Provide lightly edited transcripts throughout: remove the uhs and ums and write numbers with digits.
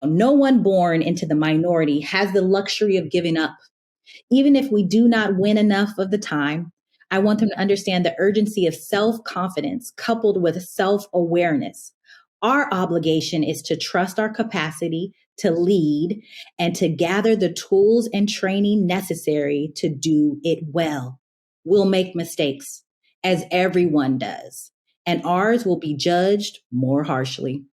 No one born into the minority has the luxury of giving up. Even if we do not win enough of the time, I want them to understand the urgency of self-confidence coupled with self-awareness. Our obligation is to trust our capacity to lead and to gather the tools and training necessary to do it well. We'll make mistakes, as everyone does, and ours will be judged more harshly.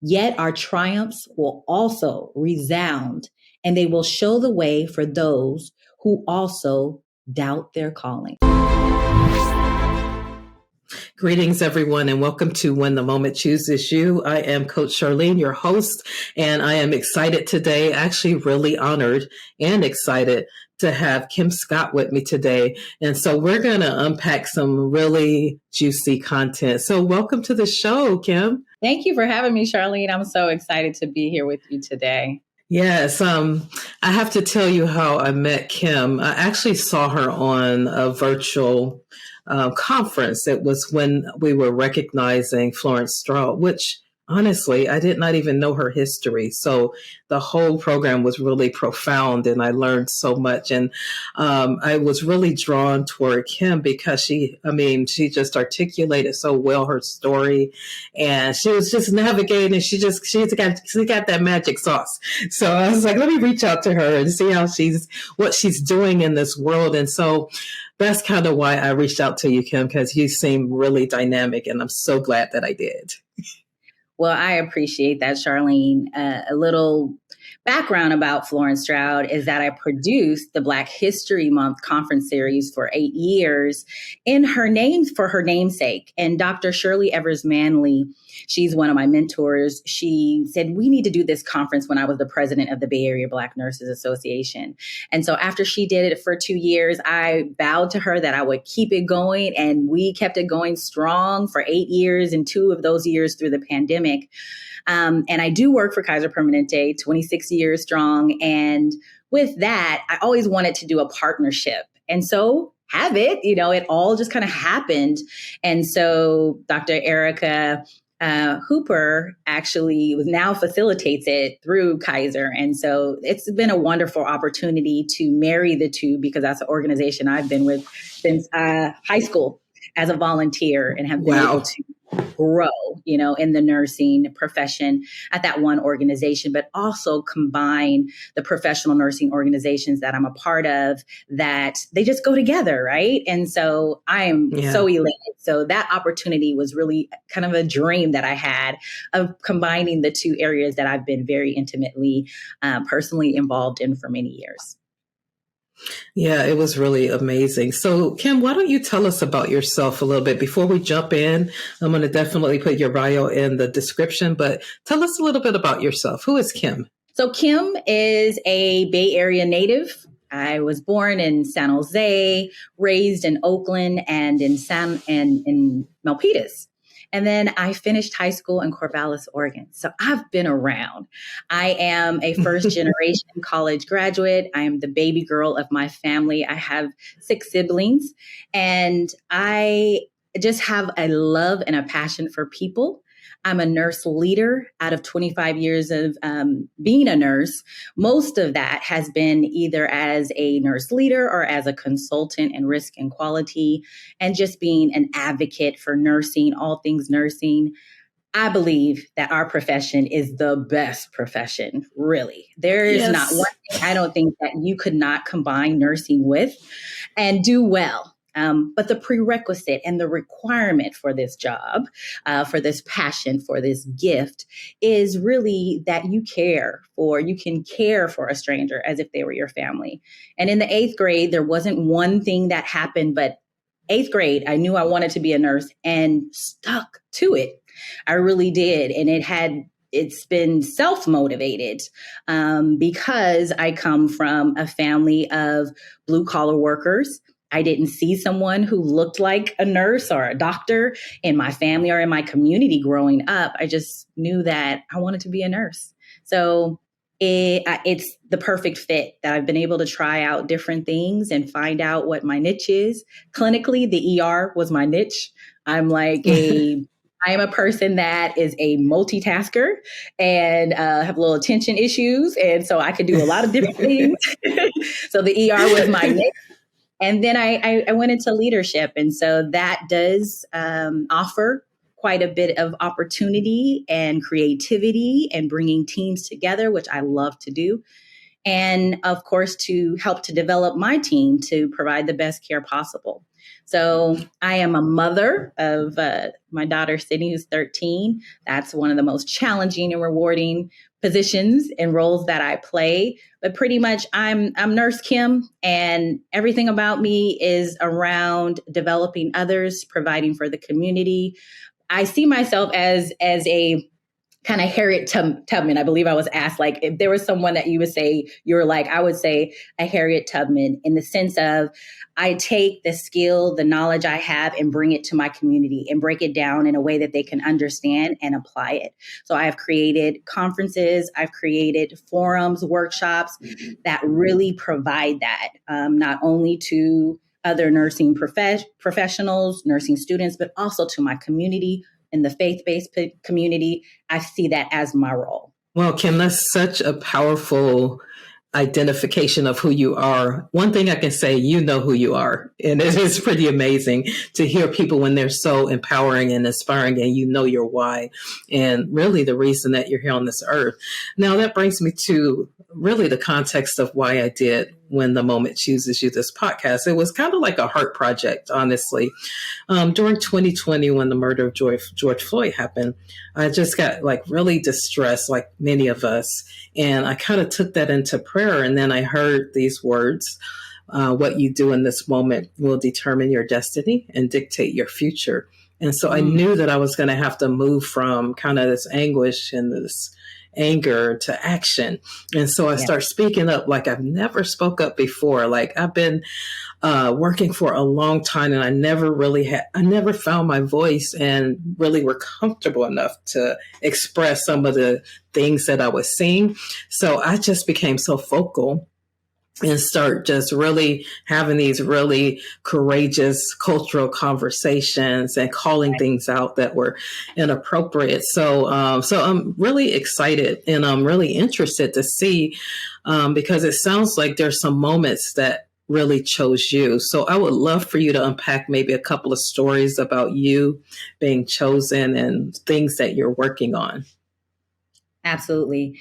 Yet our triumphs will also resound, and they will show the way for those who also doubt their calling. Greetings, everyone, and welcome to When the Moment Chooses You. I am Coach Charlene, your host, and I am excited today, actually really honored and excited to have Kim Scott with me today. And so we're going to unpack some really juicy content. So welcome to the show, Kim. Thank you for having me, Charlene. I'm so excited to be here with you today. Yes, I have to tell you how I met Kim. I actually saw her on a virtual conference. It was when we were recognizing Florence Stroud, which honestly, I did not even know her history. So the whole program was really profound and I learned so much. And I was really drawn toward Kim because she just articulated so well her story and she was just navigating. She got that magic sauce. So I was like, let me reach out to her and see what she's doing in this world. And so that's kind of why I reached out to you, Kim, because you seem really dynamic and I'm so glad that I did. Well, I appreciate that, Charlene. A little background about Florence Stroud is that I produced the Black History Month conference series for 8 years for her namesake. And Dr. Shirley Evers Manley, she's one of my mentors. She said, we need to do this conference when I was the president of the Bay Area Black Nurses Association. And so after she did it for 2 years, I vowed to her that I would keep it going. And we kept it going strong for 8 years and 2 of those years through the pandemic. And I do work for Kaiser Permanente, 26 years strong. And with that, I always wanted to do a partnership. And so it all just kind of happened. And so Dr. Erica Hooper actually now facilitates it through Kaiser. And so it's been a wonderful opportunity to marry the two because that's an organization I've been with since high school as a volunteer and have been able to grow, in the nursing profession at that one organization, but also combine the professional nursing organizations that I'm a part of that they just go together, right? And so I'm so elated. So that opportunity was really kind of a dream that I had of combining the two areas that I've been very intimately, personally involved in for many years. Yeah, it was really amazing. So, Kim, why don't you tell us about yourself a little bit before we jump in? I'm going to definitely put your bio in the description, but tell us a little bit about yourself. Who is Kim? So Kim is a Bay Area native. I was born in San Jose, raised in Oakland and in Milpitas. And then I finished high school in Corvallis, Oregon. So I've been around. I am a first generation college graduate. I am the baby girl of my family. I have 6 siblings and I just have a love and a passion for people. I'm a nurse leader out of 25 years of being a nurse. Most of that has been either as a nurse leader or as a consultant in risk and quality, and just being an advocate for nursing, all things nursing. I believe that our profession is the best profession, really. There is not one thing I don't think that you could not combine nursing with and do well. But the prerequisite and the requirement for this job, for this passion, for this gift is really that you can care for a stranger as if they were your family. And in the 8th grade, there wasn't one thing that happened, but 8th grade, I knew I wanted to be a nurse and stuck to it. I really did. And it's been self-motivated because I come from a family of blue collar workers. I didn't see someone who looked like a nurse or a doctor in my family or in my community growing up. I just knew that I wanted to be a nurse. So it's the perfect fit that I've been able to try out different things and find out what my niche is. Clinically, the ER was my niche. I'm like a I am a person that is a multitasker and have little attention issues. And so I could do a lot of different things. So the ER was my niche. And then I went into leadership. And so that does offer quite a bit of opportunity and creativity and bringing teams together, which I love to do. And of course, to help to develop my team to provide the best care possible. So I am a mother of my daughter, Sydney, who's 13. That's one of the most challenging and rewarding positions and roles that I play. But pretty much I'm Nurse Kim, and everything about me is around developing others, providing for the community. I see myself as a kind of Harriet Tubman. I believe I was asked, like, if there was someone that you would say you're like, I would say a Harriet Tubman, in the sense of I take the skill, the knowledge I have, and bring it to my community and break it down in a way that they can understand and apply it. So I have created conferences, I've created forums, workshops that really provide that, not only to other nursing professionals, nursing students, but also to my community. In the faith-based community, I see that as my role. Well, Kim, that's such a powerful identification of who you are. One thing I can say, you know who you are. And it is pretty amazing to hear people when they're so empowering and inspiring, and you know your why and really the reason that you're here on this earth. Now, that brings me to really the context of why I did When the Moment Chooses You, this podcast. It was kind of like a heart project, honestly. During 2020, when the murder of George Floyd happened, I just got like really distressed, like many of us. And I kind of took that into prayer. And then I heard these words, what you do in this moment will determine your destiny and dictate your future. And so I knew that I was going to have to move from kind of this anguish and this anger to action. And so I start speaking up like I've never spoke up before. Like I've been working for a long time, and I never found my voice and really were comfortable enough to express some of the things that I was seeing. So I just became so vocal and start just really having these really courageous cultural conversations and calling things out that were inappropriate. So I'm really excited, and I'm really interested to see, because it sounds like there's some moments that really chose you. So I would love for you to unpack maybe a couple of stories about you being chosen and things that you're working on. Absolutely.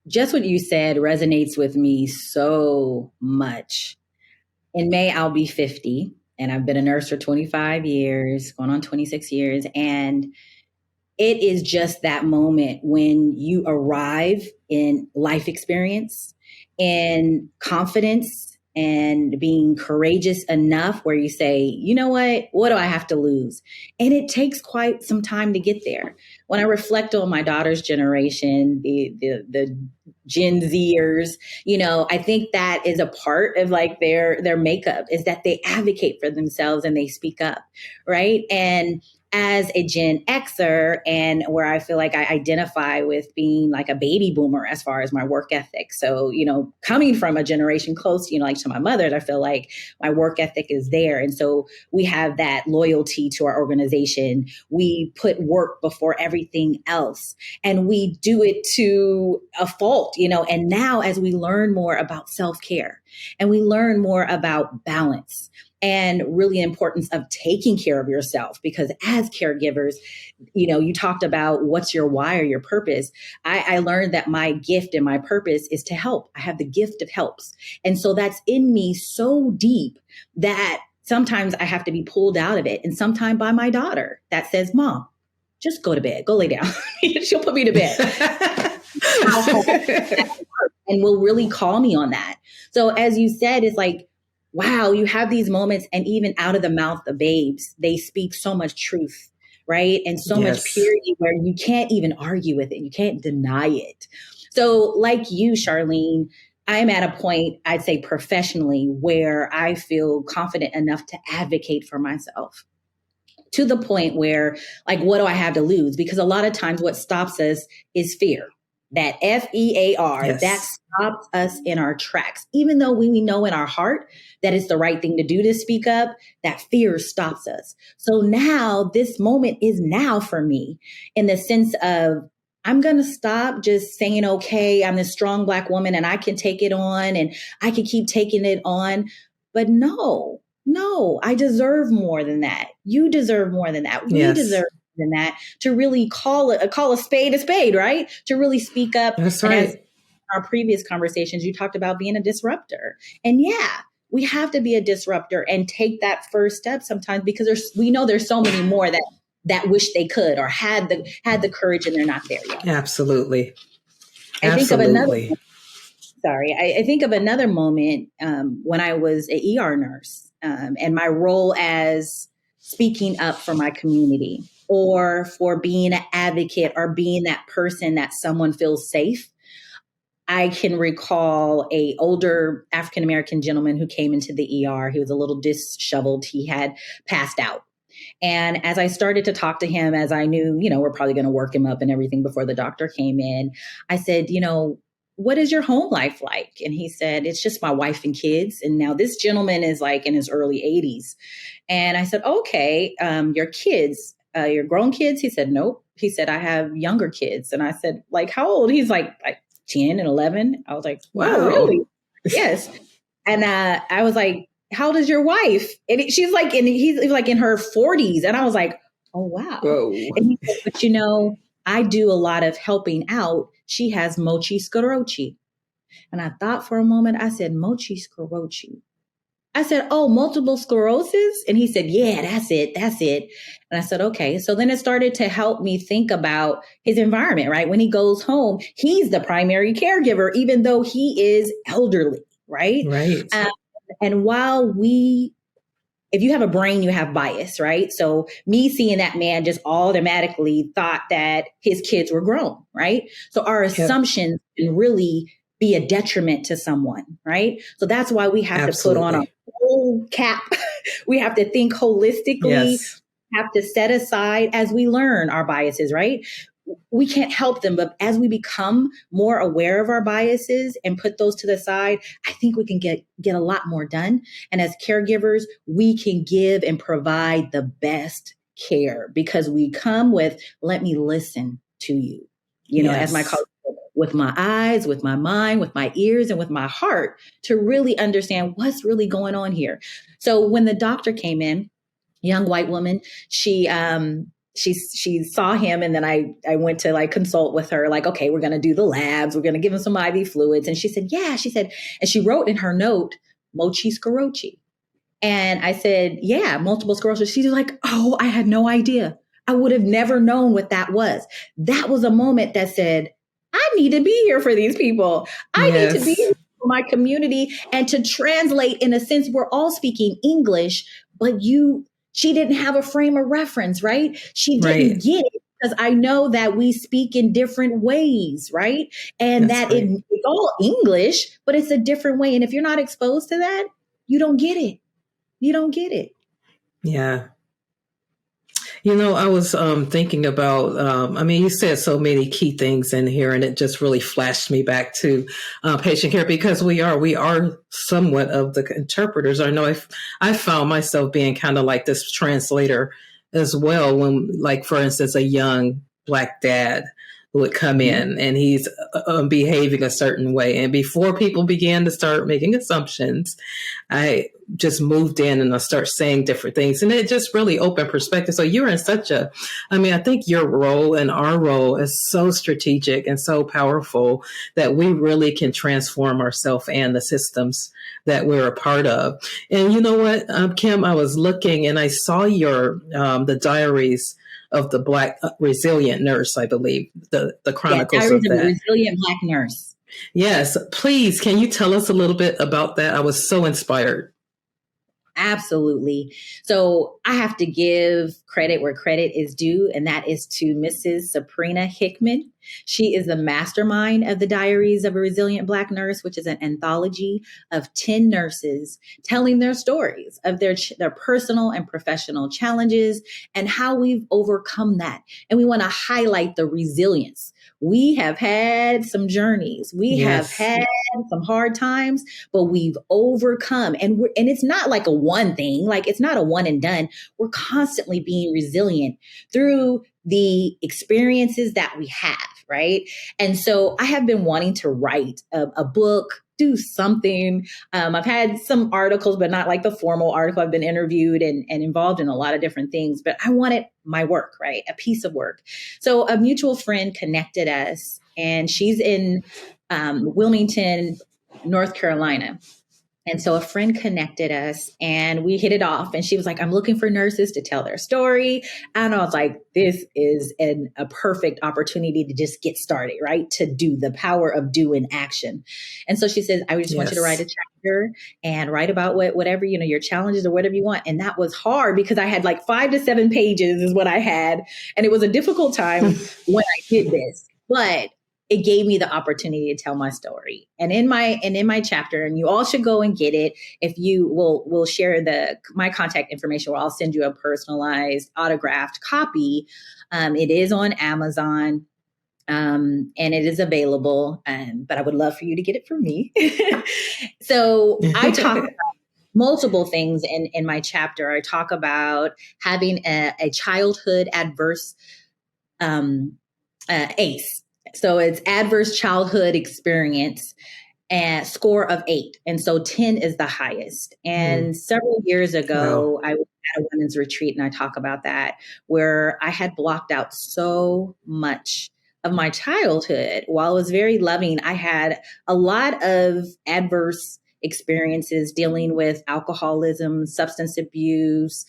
Just what you said resonates with me so much. In May, I'll be 50, and I've been a nurse for 25 years, going on 26 years. And it is just that moment when you arrive in life experience and confidence and being courageous enough where you say, you know what do I have to lose? And it takes quite some time to get there. When I reflect on my daughter's generation, the Gen Zers, I think that is a part of like their makeup, is that they advocate for themselves and they speak up, right? And as a Gen Xer, and where I feel like I identify with being like a baby boomer as far as my work ethic. So, coming from a generation close, like to my mother, I feel like my work ethic is there. And so we have that loyalty to our organization. We put work before everything else, and we do it to a fault, and now as we learn more about self-care and we learn more about balance, and really importance of taking care of yourself, because as caregivers, you talked about what's your why or your purpose. I learned that my gift and my purpose is to help. I have the gift of helps. And so that's in me so deep that sometimes I have to be pulled out of it. And sometimes by my daughter that says, Mom, just go to bed, go lay down. She'll put me to bed. And will really call me on that. So as you said, it's like, wow, you have these moments, and even out of the mouth of babes, they speak so much truth, right? And so much purity where you can't even argue with it. You can't deny it. So like you, Charlene, I'm at a point, I'd say professionally, where I feel confident enough to advocate for myself, to the point where, like, what do I have to lose? Because a lot of times what stops us is fear. that FEAR, that Yes. stops us in our tracks. Even though we know in our heart that it's the right thing to do to speak up, that fear stops us. So now this moment is now for me in the sense of I'm going to stop just saying, okay, I'm this strong Black woman and I can take it on and I can keep taking it on. But no, I deserve more than that. You deserve more than that. We Yes. deserve than that, to really call a spade, right? To really speak up. That's And as right. our previous conversations, you talked about being a disruptor. And yeah, we have to be a disruptor and take that first step sometimes because we know there's so many more that wish they could or had the courage and they're not there yet. Absolutely. I think of another Absolutely. sorry, I think of another moment when I was an ER nurse and my role as speaking up for my community or for being an advocate or being that person that someone feels safe. I can recall a older African American gentleman who came into the ER. He was a little disheveled. He had passed out. And as I started to talk to him, as I knew, we're probably going to work him up and everything before the doctor came in, I said, what is your home life like? And he said, it's just my wife and kids. And now this gentleman is like in his early 80s. And I said, okay, your kids, your grown kids? He said, nope. He said, I have younger kids. And I said, like, how old? He's like 10 and 11. I was like, wow, Wow. really? Yes. And I was like, how old is your wife? And she's like, he's like in her 40s. And I was like, oh, wow. Whoa. And he said, but I do a lot of helping out. She has mochi sclerosis. And I thought for a moment, I said, mochi sclerosis. I said, oh, multiple sclerosis? And he said, yeah, that's it. And I said, okay. So then it started to help me think about his environment, right? When he goes home, he's the primary caregiver, even though he is elderly, right? Right. And if you have a brain, you have bias, right? So me seeing that man just automatically thought that his kids were grown, right? So our assumptions can really be a detriment to someone, right? So that's why we have to put on a whole cap. We have to think holistically. Yes. Have to set aside as we learn our biases, right? We can't help them, but as we become more aware of our biases and put those to the side, I think we can get a lot more done. And as caregivers, we can give and provide the best care because we come with, let me listen to you, as my colleague said, with my eyes, with my mind, with my ears, and with my heart to really understand what's really going on here. So when the doctor came in, young white woman, she saw him, and then I went to like consult with her, like, okay, we're going to do the labs. We're going to give him some IV fluids. And she said, yeah, and she wrote in her note, mochi sclerosis. And I said, yeah, multiple sclerosis. She's like, oh, I had no idea. I would have never known what that was. That was a moment that said, I need to be here for these people. I need to be here for my community and to translate in a sense, we're all speaking English, but she didn't have a frame of reference, right? She didn't get it because I know that we speak in different ways, right? And it's all English, but it's a different way. And if you're not exposed to that, you don't get it. You don't get it. Yeah. I was thinking about, you said so many key things in here, and it just really flashed me back to patient care because we are somewhat of the interpreters. I know I found myself being kind of like this translator as well when, like, for instance, a young Black dad would come in and he's behaving a certain way. And before people began to start making assumptions, I just moved in and I start saying different things. And it just really opened perspective. So you're in I think your role and our role is so strategic and so powerful that we really can transform ourselves and the systems that we're a part of. And you know what, Kim, I was looking and I saw the diaries of the Black resilient nurse, I believe, the chronicles of that. The resilient Black nurse. Yes, please, can you tell us a little bit about that? I was so inspired. Absolutely. So I have to give credit where credit is due, and that is to Mrs. Sabrina Hickman. She is the mastermind of the Diaries of a Resilient Black Nurse, which is an anthology of 10 nurses telling their stories of their personal and professional challenges and how we've overcome that. And we want to highlight the resilience. We have had some journeys. We have had some hard times, but we've overcome. And it's not like a one thing, like it's not a one and done. We're constantly being resilient through the experiences that we have, right? And so I have been wanting to write a book, do something. I've had some articles, but not like the formal article. I've been interviewed and involved in a lot of different things, but I wanted my work, right? A piece of work. So a mutual friend connected us, and she's in Wilmington, North Carolina. And so a friend connected us and we hit it off. And she was like, I'm looking for nurses to tell their story. And I was like, this is a perfect opportunity to just get started, right? To do the power of do in action. And so she says, I just want you to write a chapter and write about whatever, your challenges or whatever you want. And that was hard because I had like 5 to 7 pages is what I had. And it was a difficult time when I did this, but it gave me the opportunity to tell my story. And in my chapter, and you all should go and get it. If you will share my contact information, where I'll send you a personalized autographed copy. It is on Amazon. And it is available, but I would love for you to get it from me. So I talk about multiple things in my chapter. I talk about having a childhood adverse ACE. So it's adverse childhood experience and score of 8. And so 10 is the highest. And several years ago, I was at a women's retreat, and I talk about that, where I had blocked out so much of my childhood. While it was very loving, I had a lot of adverse experiences dealing with alcoholism, substance abuse,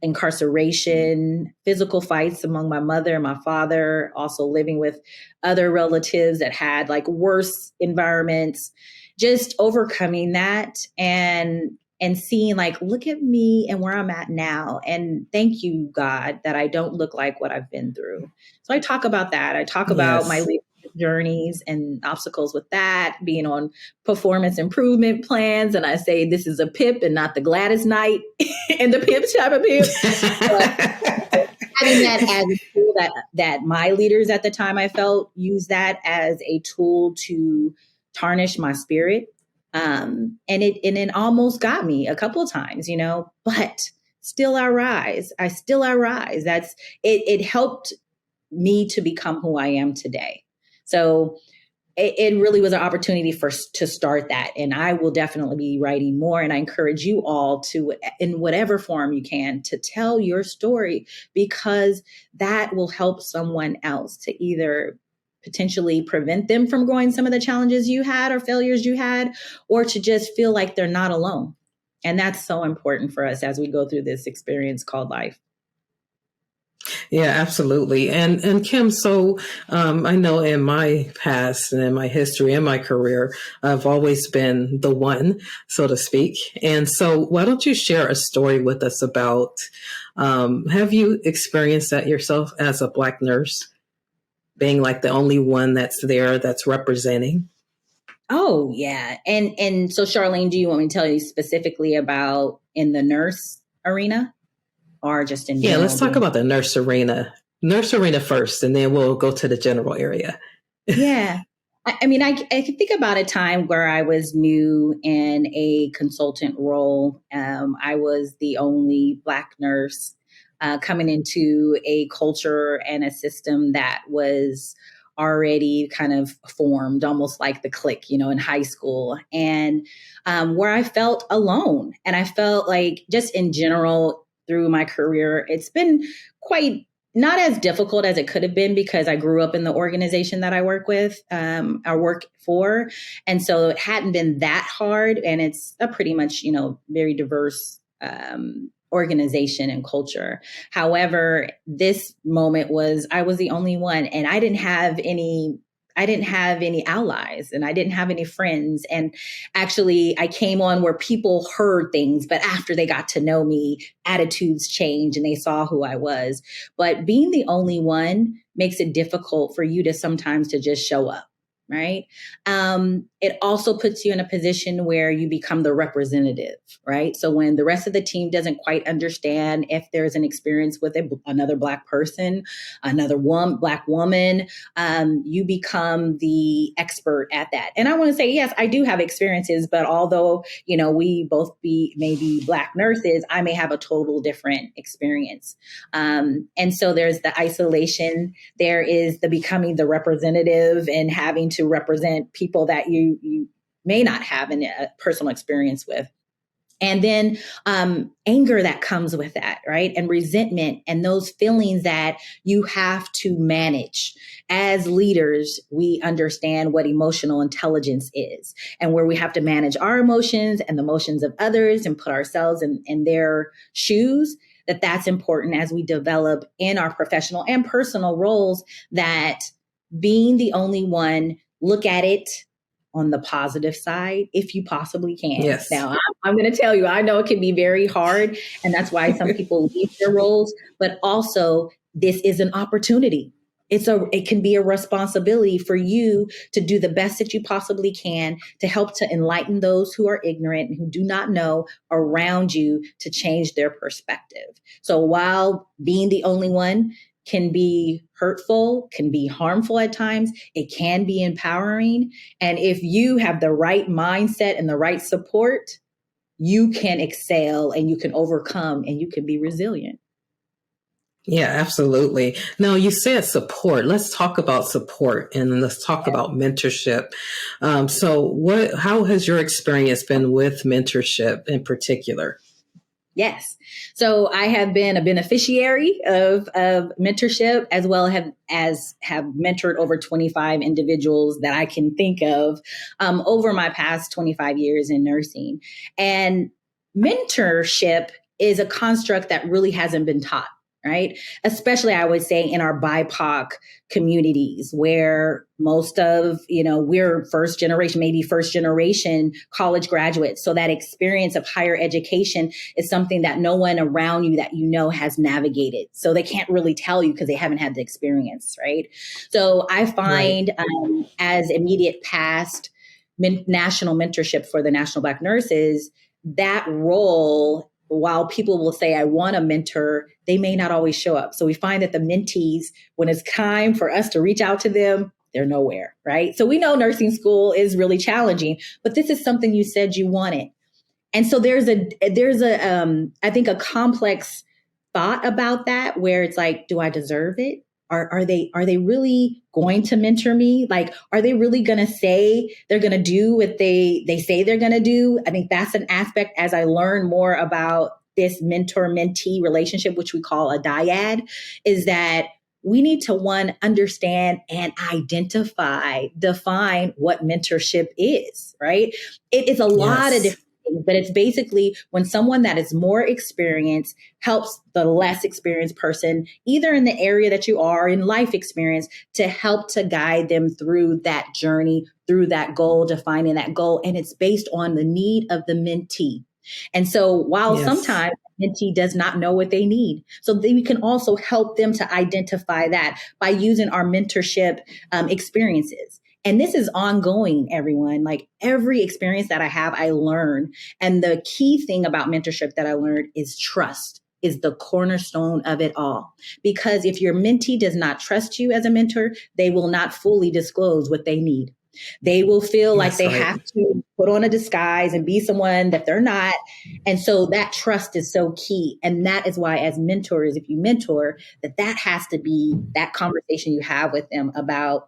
incarceration, physical fights among my mother and my father, also living with other relatives that had like worse environments, just overcoming that and seeing like, look at me and where I'm at now. And thank you, God, that I don't look like what I've been through. So I talk about that. I talk about my leadership journeys and obstacles with that, being on performance improvement plans. And I say, this is a PIP and not the Gladys Knight and the PIP type of PIP. But having that as a tool that my leaders at the time, I felt, used that as a tool to tarnish my spirit. And it almost got me a couple of times, but still I rise. I rise. It helped me to become who I am today. So it really was an opportunity to start that. And I will definitely be writing more. And I encourage you all to, in whatever form you can, to tell your story, because that will help someone else to either potentially prevent them from going some of the challenges you had or failures you had, or to just feel like they're not alone. And that's so important for us as we go through this experience called life. Yeah, absolutely. And Kim, so I know in my past and in my history and my career, I've always been the one, so to speak. And so why don't you share a story with us about, have you experienced that yourself as a Black nurse, being like the only one that's there that's representing? Oh, yeah. And so, Charlene, do you want me to tell you specifically about in the nurse arena? Or just in general? Yeah, let's talk about the nurse arena first, and then we'll go to the general area. Yeah. I mean, I can think about a time where I was new in a consultant role. I was the only Black nurse coming into a culture and a system that was already kind of formed, almost like the clique, in high school, and where I felt alone. And I felt like, just in general, through my career, it's been quite not as difficult as it could have been, because I grew up in the organization that I work with, I work for. And so it hadn't been that hard. And it's a pretty much, very diverse organization and culture. However, this moment I was the only one, and I didn't have any I didn't have any allies and I didn't have any friends. And actually, I came on where people heard things, but after they got to know me, attitudes changed and they saw who I was. But being the only one makes it difficult for you to sometimes to just show up. Right. It also puts you in a position where you become the representative. Right. So when the rest of the team doesn't quite understand if there's an experience with another Black person, another Black woman, you become the expert at that. And I want to say, yes, I do have experiences, but although, we both may be Black nurses, I may have a total different experience. And so there's the isolation. There is the becoming the representative and having to represent people that you may not have a personal experience with. And then anger that comes with that, right? And resentment and those feelings that you have to manage. As leaders, we understand what emotional intelligence is and where we have to manage our emotions and the emotions of others and put ourselves in their shoes. That's important as we develop in our professional and personal roles, that being the only one, look at it on the positive side, if you possibly can. Yes. Now, I'm going to tell you, I know it can be very hard, and that's why some people leave their roles, but also this is an opportunity. It can be a responsibility for you to do the best that you possibly can to help to enlighten those who are ignorant and who do not know around you to change their perspective. So while being the only one can be hurtful, can be harmful at times, it can be empowering. And if you have the right mindset and the right support, you can excel and you can overcome and you can be resilient. Yeah, absolutely. Now, you said support. Let's talk about support and let's talk about mentorship. How has your experience been with mentorship in particular? Yes. So I have been a beneficiary of mentorship, as well as have mentored over 25 individuals that I can think of over my past 25 years in nursing. And mentorship is a construct that really hasn't been taught, right? Especially, I would say, in our BIPOC communities where most of, we're first generation college graduates. So that experience of higher education is something that no one around you that has navigated. So they can't really tell you because they haven't had the experience, right? So I find as immediate past national mentorship for the National Black Nurses, that role, while people will say, I want a mentor, they may not always show up. So we find that the mentees, when it's time for us to reach out to them, they're nowhere, right? So we know nursing school is really challenging, but this is something you said you wanted. And so there's I think a complex thought about that, where it's like, do I deserve it? Are they really going to mentor me? Like, are they really going to say they're going to do what they say they're going to do? I think that's an aspect as I learn more about this mentor-mentee relationship, which we call a dyad, is that we need to, one, understand and define what mentorship is, right? It is a lot of different things, but it's basically when someone that is more experienced helps the less experienced person, either in the area that you are in life experience, to help to guide them through that journey, through that goal, defining that goal. And it's based on the need of the mentee. And so while sometimes the mentee does not know what they need, so we can also help them to identify that by using our mentorship experiences. And this is ongoing, everyone. Like, every experience that I have, I learn. And the key thing about mentorship that I learned is trust is the cornerstone of it all. Because if your mentee does not trust you as a mentor, they will not fully disclose what they need. They will feel like they have to put on a disguise and be someone that they're not. And so that trust is so key. And that is why, as mentors, if you mentor, that has to be that conversation you have with them about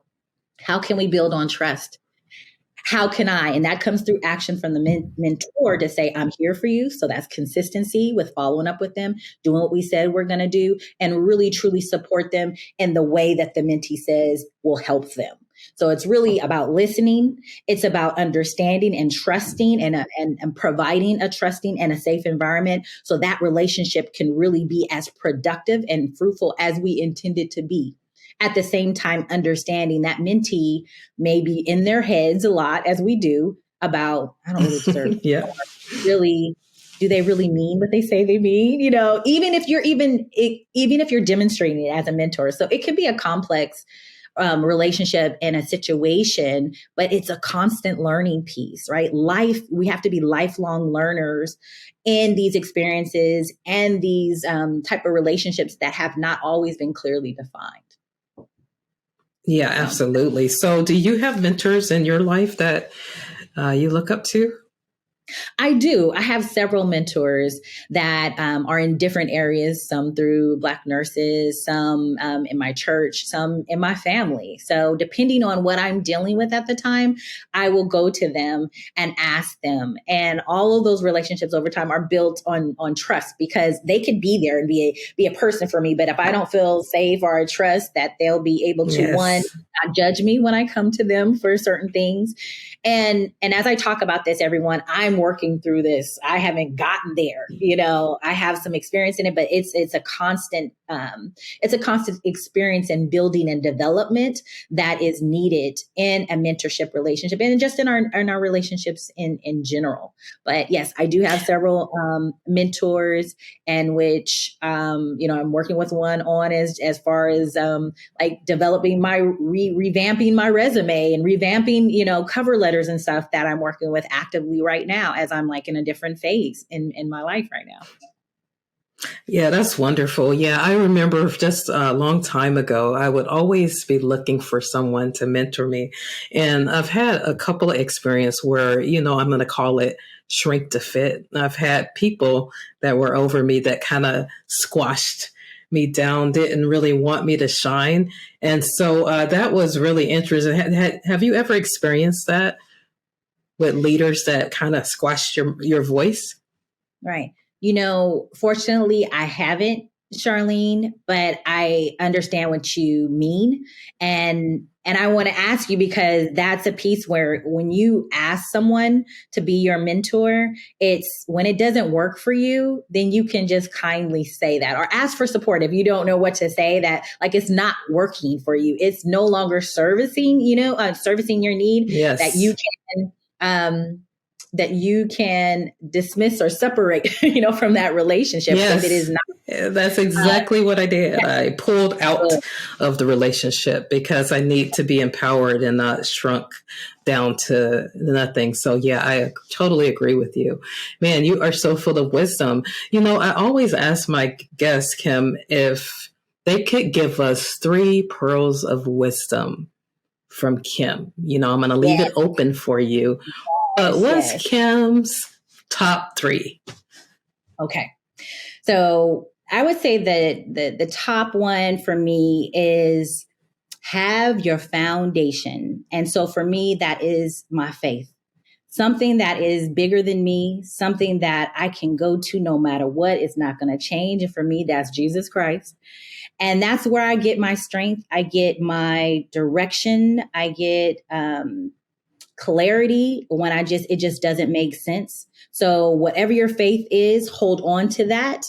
how can we build on trust? How can I? And that comes through action from the mentor to say, I'm here for you. So that's consistency with following up with them, doing what we said we're going to do, and really, truly support them in the way that the mentee says will help them. So it's really about listening. It's about understanding and trusting and providing a trusting and a safe environment so that relationship can really be as productive and fruitful as we intend it to be. at the same time, understanding that mentee may be in their heads a lot, as we do, about, I don't really deserve this. Yeah. Really, do they really mean what they say they mean? You know, even if you're demonstrating it as a mentor. So it could be a complex relationship and a situation, but it's a constant learning piece, right? We have to be lifelong learners in these experiences and these type of relationships that have not always been clearly defined. Yeah, absolutely. So do you have mentors in your life that you look up to? I do. I have several mentors that are in different areas, some through Black nurses, some in my church, some in my family. So depending on what I'm dealing with at the time, I will go to them and ask them. And all of those relationships over time are built on trust, because they could be there and be a person for me. But if I don't feel safe or I trust that they'll be able to, Yes. one, not judge me when I come to them for certain things. And as I talk about this, everyone, I'm working through this. I haven't gotten there. You know, I have some experience in it, but it's a constant experience in building and development that is needed in a mentorship relationship and just in our relationships in general. But yes, I do have several mentors, in which I'm working with one on as far as like developing revamping my resume and revamping cover letters and stuff that I'm working with actively right now, as I'm like in a different phase in my life right now. Yeah, that's wonderful. Yeah, I remember just a long time ago, I would always be looking for someone to mentor me. And I've had a couple of experiences where, I'm going to call it shrink to fit. I've had people that were over me that kind of squashed me down, didn't really want me to shine. And so that was really interesting. Have you ever experienced that with leaders that kind of squashed your voice? Right. Fortunately, I haven't, Charlene, but I understand what you mean. And I want to ask you, because that's a piece where when you ask someone to be your mentor, it's when it doesn't work for you, then you can just kindly say that, or ask for support if you don't know what to say, that like it's not working for you. It's no longer servicing your need. Yes. That you can dismiss or separate, from that relationship. Yes. If it is not. That's exactly what I did. Yeah. I pulled out of the relationship because I need to be empowered and not shrunk down to nothing. So yeah, I totally agree with you. Man, you are so full of wisdom. I always ask my guests, Kim, if they could give us 3 pearls of wisdom from Kim. I'm going to leave it open for you. But what's Kim's top 3? Okay. So I would say that the top one for me is have your foundation. And so for me, that is my faith. Something that is bigger than me, something that I can go to no matter what. It's not going to change. And for me, that's Jesus Christ. And that's where I get my strength. I get my direction. I get clarity when it just doesn't make sense. So whatever your faith is, hold on to that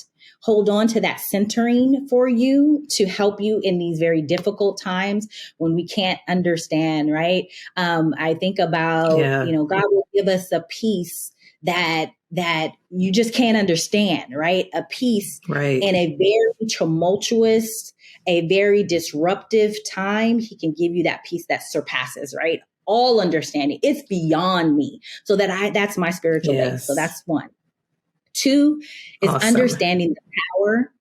centering for you to help you in these very difficult times when we can't understand, right? I think about, God will give us a peace that you just can't understand, right? A peace in a very tumultuous, a very disruptive time. He can give you that peace that surpasses, right, all understanding. It's beyond me. So that's my spiritual base. So that's 1. 2 is understanding the power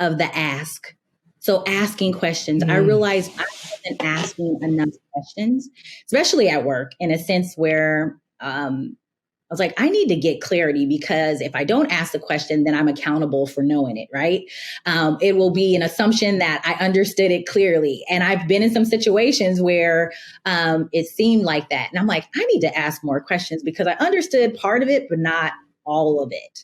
of the ask. So asking questions. I realized I wasn't asking enough questions, especially at work, in a sense where I was like, I need to get clarity, because if I don't ask the question, then I'm accountable for knowing it, right? It will be an assumption that I understood it clearly. And I've been in some situations where it seemed like that. And I'm like, I need to ask more questions, because I understood part of it, but not all of it.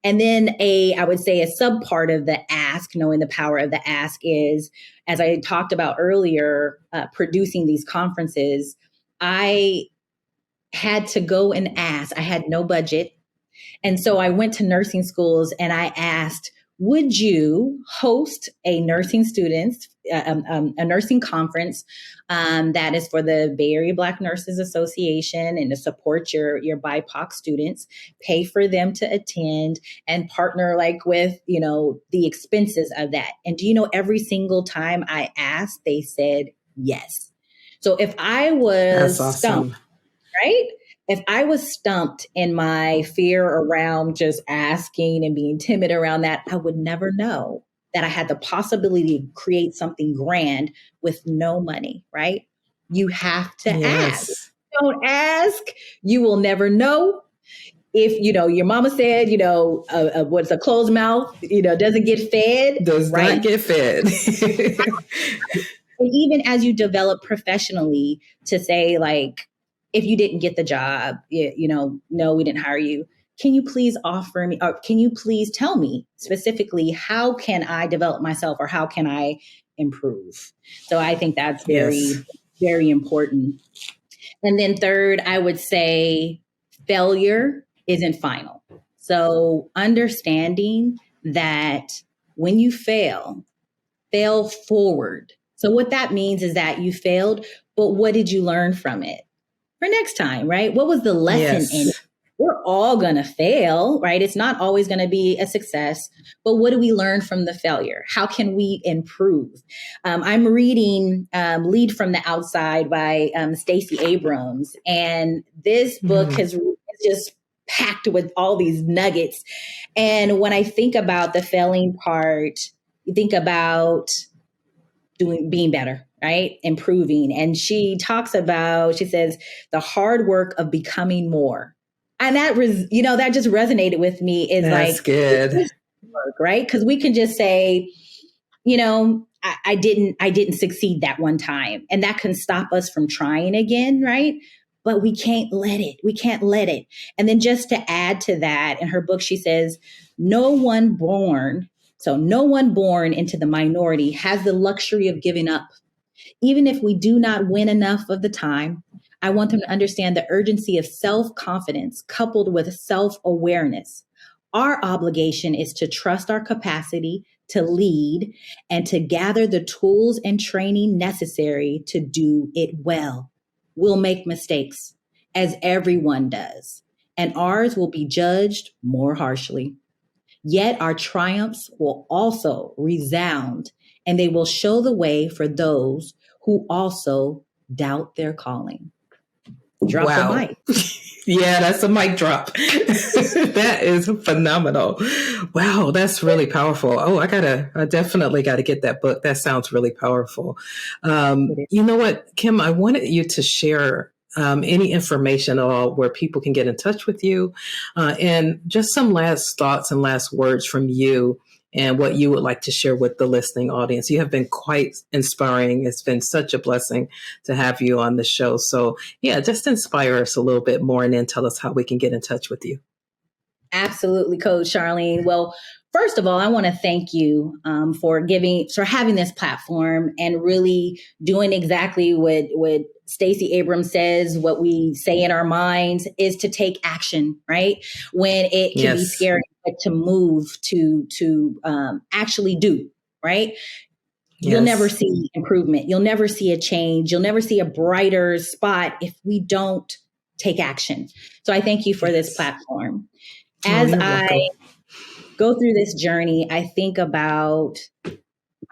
And then I would say a sub part of the ask, knowing the power of the ask, is, as I talked about earlier, producing these conferences, I had to go and ask. I had no budget. And so I went to nursing schools and I asked, would you host a nursing students, a nursing conference that is for the Bay Area Black Nurses Association and to support your BIPOC students, pay for them to attend and partner like with, the expenses of that. And do you know, every single time I asked, they said yes. So if I was That's stumped, awesome. right? If I was stumped in my fear around just asking and being timid around that, I would never know that I had the possibility to create something grand with no money, right? You have to ask. Yes. Don't ask, you will never know. If your mama said, what's a closed mouth, doesn't get fed, Does right? not get fed. And even as you develop professionally to say, like, if you didn't get the job, no, we didn't hire you. Can you please offer me, or can you please tell me specifically, how can I develop myself or how can I improve? So I think that's very, Yes. very important. And then third, I would say failure isn't final. So understanding that when you fail forward. So what that means is that you failed, but what did you learn from it for next time, right? What was the lesson in it? Yes. We're all going to fail, right? It's not always going to be a success, but what do we learn from the failure? How can we improve? I'm reading Lead from the Outside by Stacey Abrams. And this book is just packed with all these nuggets. And when I think about the failing part, you think about being better, right? Improving. And she says, the hard work of becoming more. And that that just resonated with me. Is That's like, good. work, right? Because we can just say, I didn't succeed that one time. And that can stop us from trying again, right? But we can't let it. We can't let it. And then just to add to that, in her book, she says, no one born into the minority has the luxury of giving up. Even if we do not win enough of the time, I want them to understand the urgency of self-confidence coupled with self-awareness. Our obligation is to trust our capacity to lead and to gather the tools and training necessary to do it well. We'll make mistakes, as everyone does, and ours will be judged more harshly. Yet our triumphs will also resound, and they will show the way for those who also doubt their calling. Drop the Wow. mic. Yeah, that's a mic drop. That is phenomenal. Wow, that's really powerful. Oh, I definitely got to get that book. That sounds really powerful. You know what, Kim, I wanted you to share any information at all where people can get in touch with you, and just some last thoughts and last words from you and what you would like to share with the listening audience. You have been quite inspiring. It's been such a blessing to have you on the show. So yeah, just inspire us a little bit more and then tell us how we can get in touch with you. Absolutely, Coach Charlene. Well, first of all, I want to thank you for having this platform and really doing exactly what Stacey Abrams says. What we say in our minds is to take action, right? When it can be scary, but to move, to actually do, right? Yes. You'll never see improvement. You'll never see a change. You'll never see a brighter spot if we don't take action. So I thank you for this platform. As I go through this journey, I think about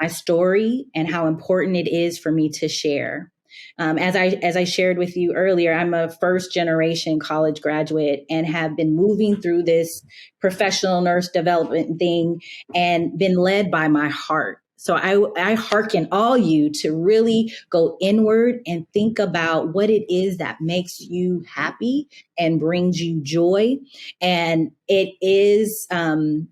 my story and how important it is for me to share. As I shared with you earlier, I'm a first generation college graduate and have been moving through this professional nurse development thing and been led by my heart. So I hearken all you to really go inward and think about what it is that makes you happy and brings you joy. And it is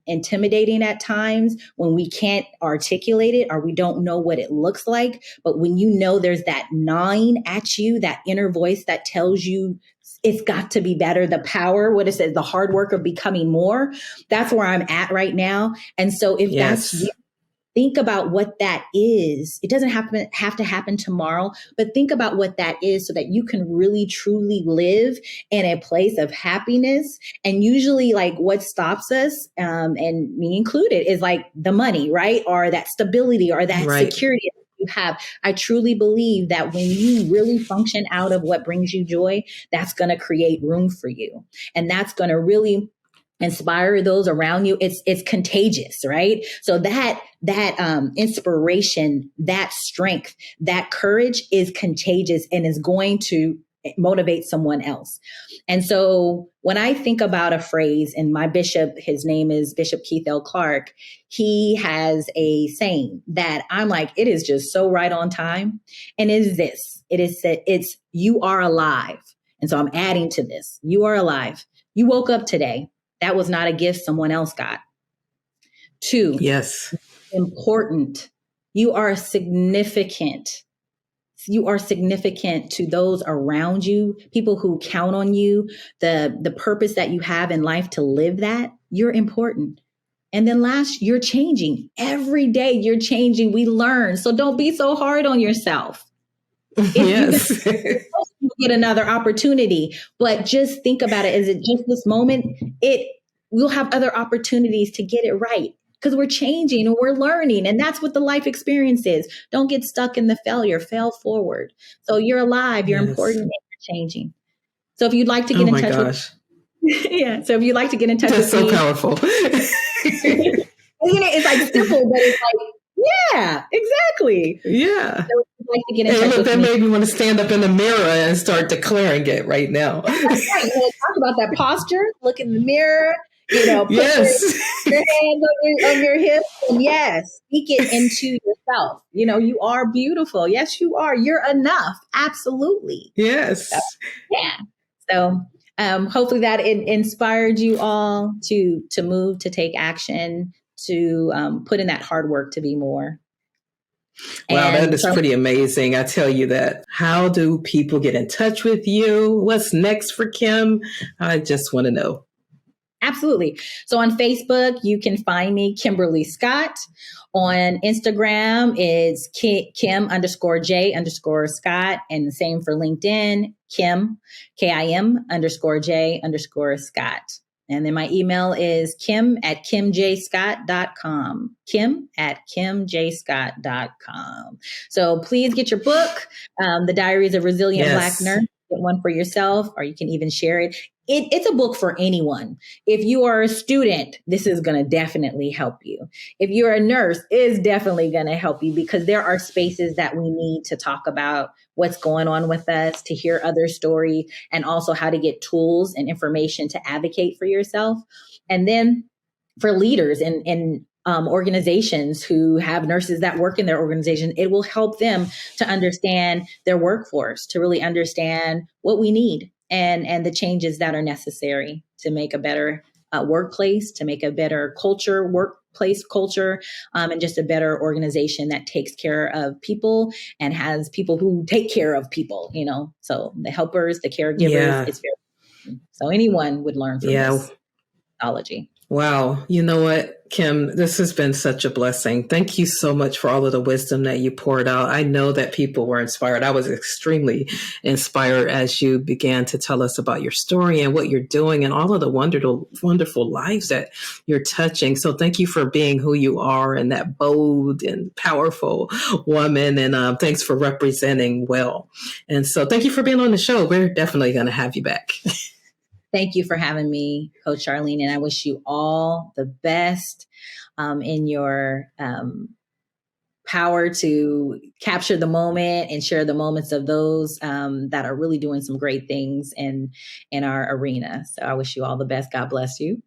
intimidating at times when we can't articulate it or we don't know what it looks like. But when you know there's that gnawing at you, that inner voice that tells you it's got to be better, the power, what it says, the hard work of becoming more, that's where I'm at right now. And so if that's you, think about what that is. It doesn't have to happen tomorrow, but think about what that is so that you can really truly live in a place of happiness. And usually like what stops us, and me included, is like the money, right? Or that stability or that Right. security you have. I truly believe that when you really function out of what brings you joy, that's going to create room for you. And that's going to really inspire those around you. It's contagious, right? So that inspiration, that strength, that courage is contagious and is going to motivate someone else. And so when I think about a phrase, and my bishop, his name is Bishop Keith L. Clark, he has a saying that I'm like, it is just so right on time. And it is this, it's you are alive. And so I'm adding to this, you are alive. You woke up today. That was not a gift someone else got. 2, Yes. important. You are significant. You are significant to those around you, people who count on you, the purpose that you have in life to live that. You're important. And then last, you're changing. Every day you're changing. We learn. So don't be so hard on yourself. Yes. You get another opportunity, but just think about it. Is it just this moment? We'll have other opportunities to get it right because we're changing and we're learning. And that's what the life experience is. Don't get stuck in the failure, fail forward. So you're alive, you're important, and you're changing. So if you'd like to get in touch with yeah. So if you'd like to get in touch That's with so me. powerful. It's like simple, but it's like, yeah, exactly. Yeah. So if you'd like to get in touch Look, with that me. made me want to stand up in the mirror and start declaring it right now. That's right. Talk about that posture, look in the mirror, put Yes. your hands on your hips, and yes, speak it into yourself. You are beautiful. Yes, you are. You're enough. Absolutely. Yes. So, yeah. So hopefully that inspired you all to move, to take action, to put in that hard work to be more. Wow, And that is pretty amazing. I tell you that. How do people get in touch with you? What's next for Kim? I just want to know. Absolutely. So on Facebook, you can find me, Kimberly Scott. On Instagram, it's Kim_J_Scott. And the same for LinkedIn, Kim, KIM_J_Scott. And then my email is kim@kimjscott.com. Kim@kimjscott.com. So please get your book, The Diaries of a Resilient Black Nurse. Get one for yourself, or you can even share it. It's a book for anyone. If you are a student, this is going to definitely help you. If you're a nurse, it's definitely going to help you, because there are spaces that we need to talk about what's going on with us, to hear other stories, and also how to get tools and information to advocate for yourself. And then for leaders and organizations who have nurses that work in their organization, it will help them to understand their workforce, to really understand what we need and the changes that are necessary to make a better workplace, to make a better workplace culture, and just a better organization that takes care of people and has people who take care of people, So the helpers, the caregivers, it's very important. So anyone would learn from this technology. Wow. You know what, Kim, this has been such a blessing. Thank you so much for all of the wisdom that you poured out. I know that people were inspired. I was extremely inspired as you began to tell us about your story and what you're doing and all of the wonderful lives that you're touching. So thank you for being who you are and that bold and powerful woman. And thanks for representing well. And so thank you for being on the show. We're definitely going to have you back. Thank you for having me, Coach Charlene, and I wish you all the best in your power to capture the moment and share the moments of those that are really doing some great things in our arena. So I wish you all the best. God bless you.